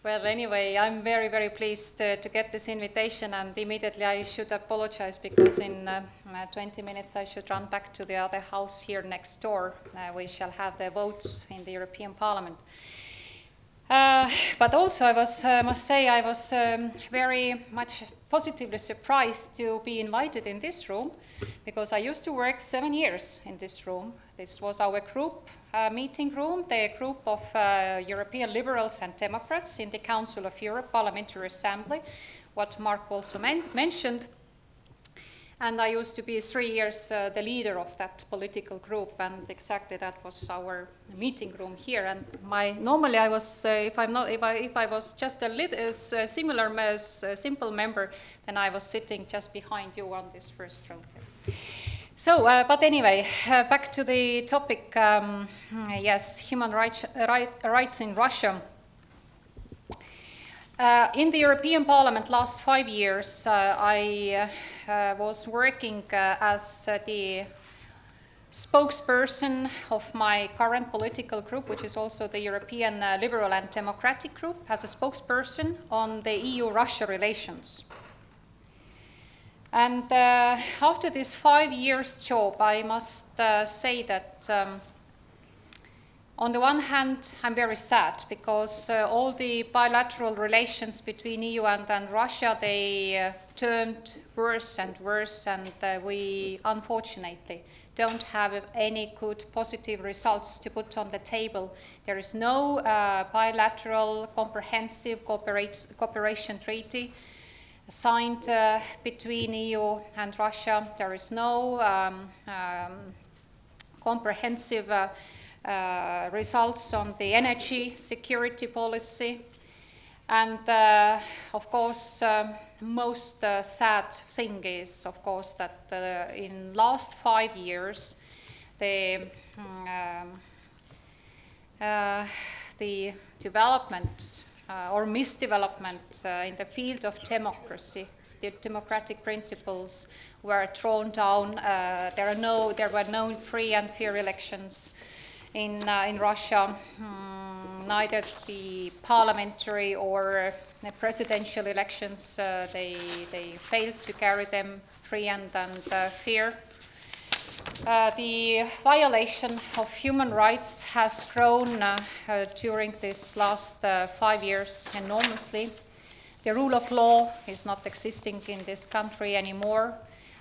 Well, anyway, I'm very, very pleased to get this invitation, and immediately I should apologize because in 20 minutes I should run back to the other house here next door. We shall have the votes in the European Parliament. But also I must say I was very much positively surprised to be invited in this room, because I used to work 7 years in this room. This was our group meeting room, the group of European Liberals and Democrats in the Council of Europe Parliamentary Assembly, what Mark also mentioned. And I used to be 3 years the leader of that political group, and exactly that was our meeting room here. And normally I was, if I was just a simple member, then I was sitting just behind you on this first row. So, but anyway, back to the topic. Yes, human rights in Russia. In the European Parliament last 5 years, I was working as the spokesperson of my current political group, which is also the European Liberal and Democratic Group, as a spokesperson on the EU-Russia relations. And after this 5 years job, I must say that on the one hand, I'm very sad because all the bilateral relations between EU and Russia, they turned worse and worse, and we unfortunately don't have any good positive results to put on the table. There is no bilateral comprehensive cooperation treaty signed between EU and Russia. There is no comprehensive results on the energy security policy. And of course, most sad thing is, of course, that in last 5 years, the development or misdevelopment in the field of democracy, the democratic principles were thrown down. There were no free and fair elections in Russia. Neither the parliamentary or the presidential elections, they failed to carry them free and fair. The violation of human rights has grown during this last 5 years enormously. The rule of law is not existing in this country anymore,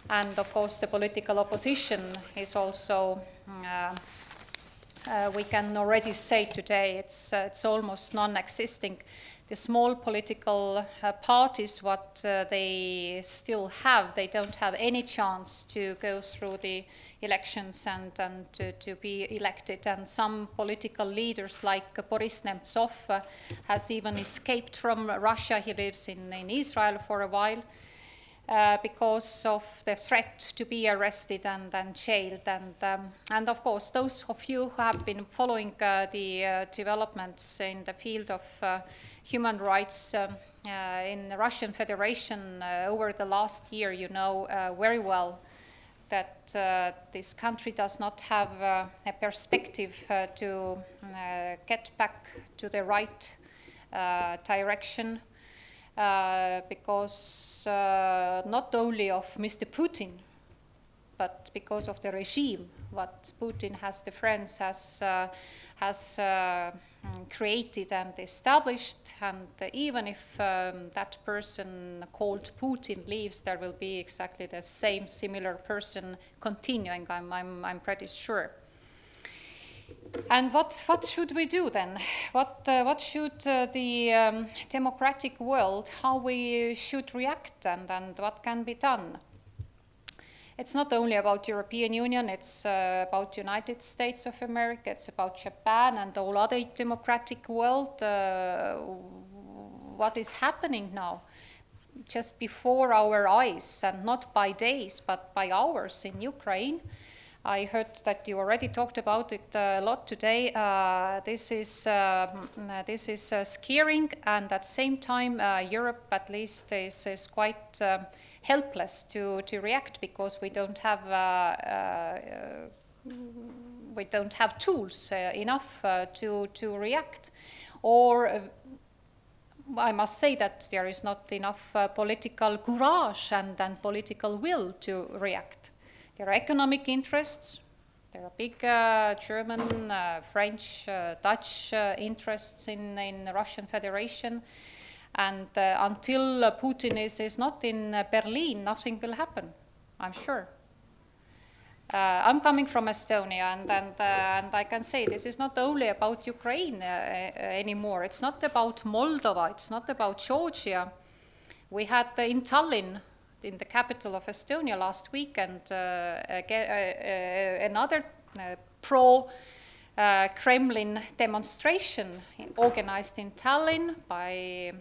and of course the political opposition is also we can already say today it's almost non-existing. The small political parties, what they still have, they don't have any chance to go through the elections and to be elected. And some political leaders like Boris Nemtsov has even escaped from Russia. He lives in Israel for a while. Because of the threat to be arrested and jailed. And of course, those of you who have been following the developments in the field of human rights in the Russian Federation over the last year, you know very well that this country does not have a perspective to get back to the right direction. Because not only of Mr. Putin, but because of the regime, what Putin has, the friends has created and established. And even if that person called Putin leaves, there will be exactly the same similar person continuing, I'm pretty sure. And what should we do then? What should the democratic world, how we should react, and what can be done? It's not only about European Union, it's about United States of America, it's about Japan and all other democratic world. What is happening now? Just before our eyes, and not by days, but by hours in Ukraine. I heard that you already talked about it a lot today. This is scaring, and at the same time, Europe at least is quite helpless to react, because we don't have tools enough to react, or I must say that there is not enough political courage and political will to react. There are economic interests. There are big German, French, Dutch interests in the Russian Federation. And until Putin is not in Berlin, nothing will happen, I'm sure. I'm coming from Estonia, and I can say this is not only about Ukraine anymore. It's not about Moldova. It's not about Georgia. We had in Tallinn, in the capital of Estonia, last weekend, another pro-Kremlin demonstration organized in Tallinn by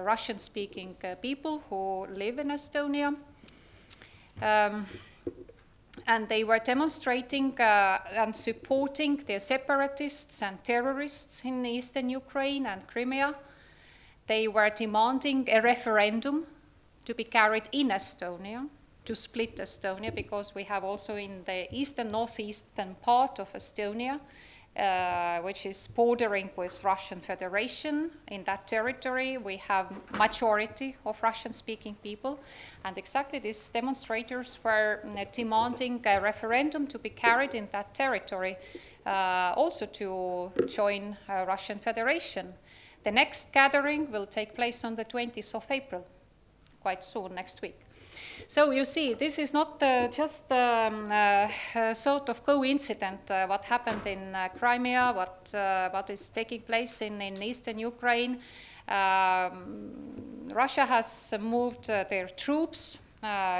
Russian-speaking people who live in Estonia. And they were demonstrating and supporting the separatists and terrorists in eastern Ukraine and Crimea. They were demanding a referendum to be carried in Estonia, to split Estonia, because we have also in the eastern, northeastern part of Estonia, which is bordering with Russian Federation. In that territory, we have majority of Russian-speaking people, and exactly these demonstrators were demanding a referendum to be carried in that territory, also to join Russian Federation. The next gathering will take place on the 20th of April, quite soon, next week. So you see, this is not just a sort of coincidence what happened in Crimea, what is taking place in eastern Ukraine. Russia has moved their troops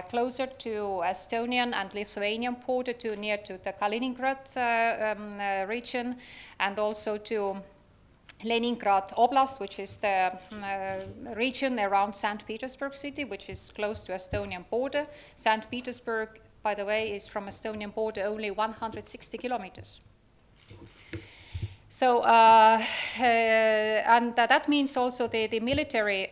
closer to Estonian and Lithuanian border, near to the Kaliningrad region, and also to Leningrad Oblast, which is the region around St. Petersburg city, which is close to Estonian border. St. Petersburg, by the way, is from Estonian border only 160 kilometers. So, and that means also the military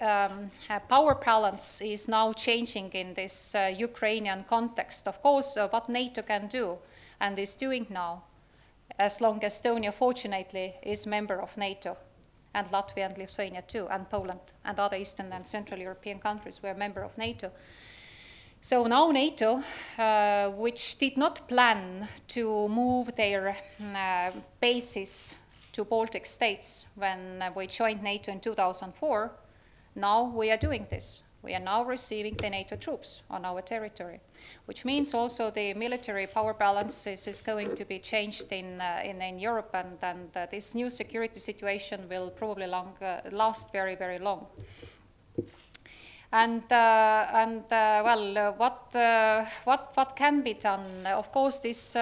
power balance is now changing in this Ukrainian context. Of course, what NATO can do and is doing now, as long as Estonia, fortunately, is member of NATO, and Latvia and Lithuania too, and Poland, and other Eastern and Central European countries were member of NATO. So now NATO, which did not plan to move their bases to Baltic states when we joined NATO in 2004, now we are doing this. We are now receiving the NATO troops on our territory, which means also the military power balance is going to be changed in Europe, and this new security situation will probably last very, very long. And well, what can be done? Of course, this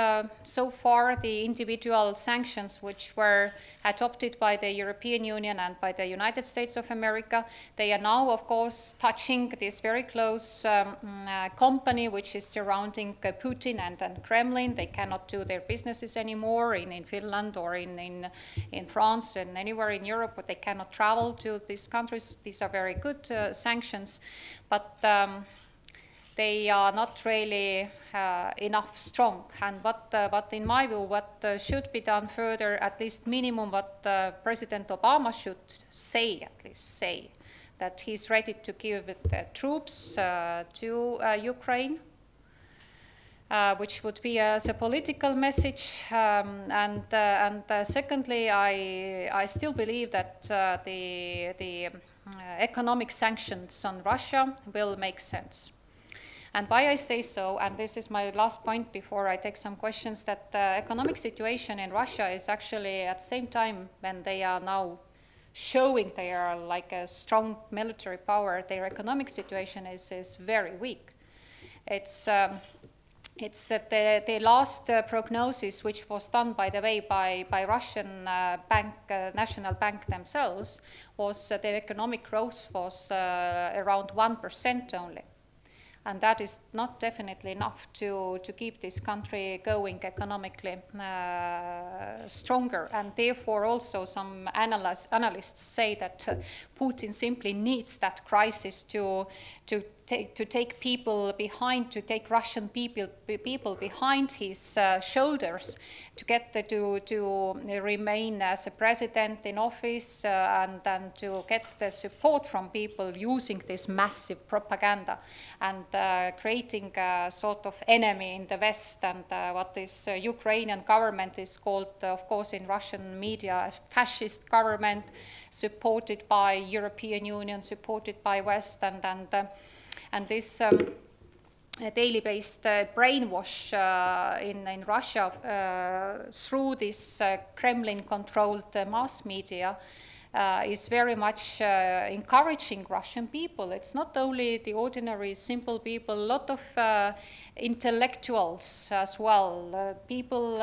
so far the individual sanctions which were adopted by the European Union and by the United States of America, they are now, of course, touching this very close company which is surrounding Putin and Kremlin. They cannot do their businesses anymore in Finland or in France and anywhere in Europe, but they cannot travel to these countries. These are very good sanctions, but they are not really enough strong. And but in my view, what should be done further, at least minimum what President Obama should say, at least say, that he's ready to give troops to Ukraine, which would be as a political message. And secondly, I still believe that the economic sanctions on Russia will make sense. And why I say so, and this is my last point before I take some questions, that the economic situation in Russia is actually at the same time when they are now showing they are like a strong military power, their economic situation is very weak. It's that the last prognosis, which was done, by the way, by Russian National Bank themselves, was the economic growth was around 1% only. And that is not definitely enough to keep this country going economically stronger. And therefore also some analysts say that Putin simply needs that crisis to take people behind, to take Russian people behind his shoulders, to get to remain as a president in office, and then to get the support from people using this massive propaganda and creating a sort of enemy in the West, and what this Ukrainian government is called, of course, in Russian media, a fascist government supported by European Union, supported by West, and this daily-based brainwash in Russia through this Kremlin-controlled mass media is very much encouraging Russian people. It's not only the ordinary, simple people, a lot of intellectuals as well, people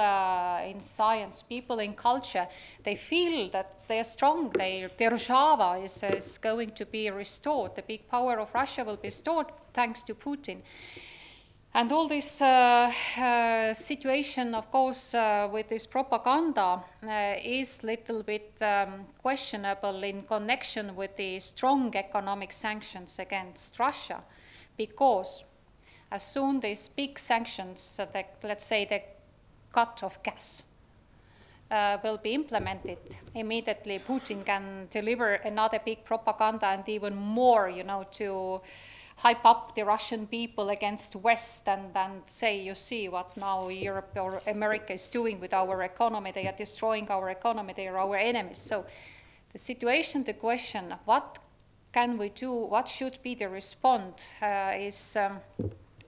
in science, people in culture. They feel that they're strong, their Держава is going to be restored. The big power of Russia will be restored thanks to Putin. And all this situation, of course, with this propaganda is a little bit questionable in connection with the strong economic sanctions against Russia, because as soon these big sanctions, let's say the cut of gas, will be implemented, immediately Putin can deliver another big propaganda and even more, you know, to hype up the Russian people against West and say, you see what now Europe or America is doing with our economy. They are destroying our economy. They are our enemies. So the situation, the question, what can we do? What should be the response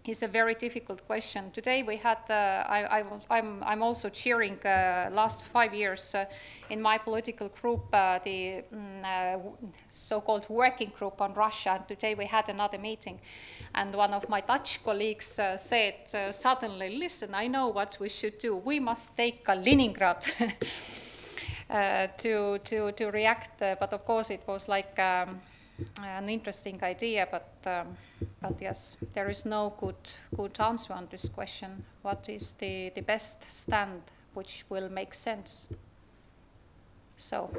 is a very difficult question. Today we had, I'm also chairing last 5 years in my political group, the so-called working group on Russia. And today we had another meeting. And one of my Dutch colleagues said suddenly, listen, I know what we should do. We must take Kaliningrad to react. But of course it was like an interesting idea, but yes, there is no good answer on this question. What is the best stand which will make sense? So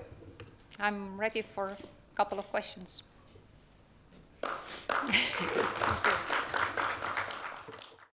I'm ready for a couple of questions. Thank you.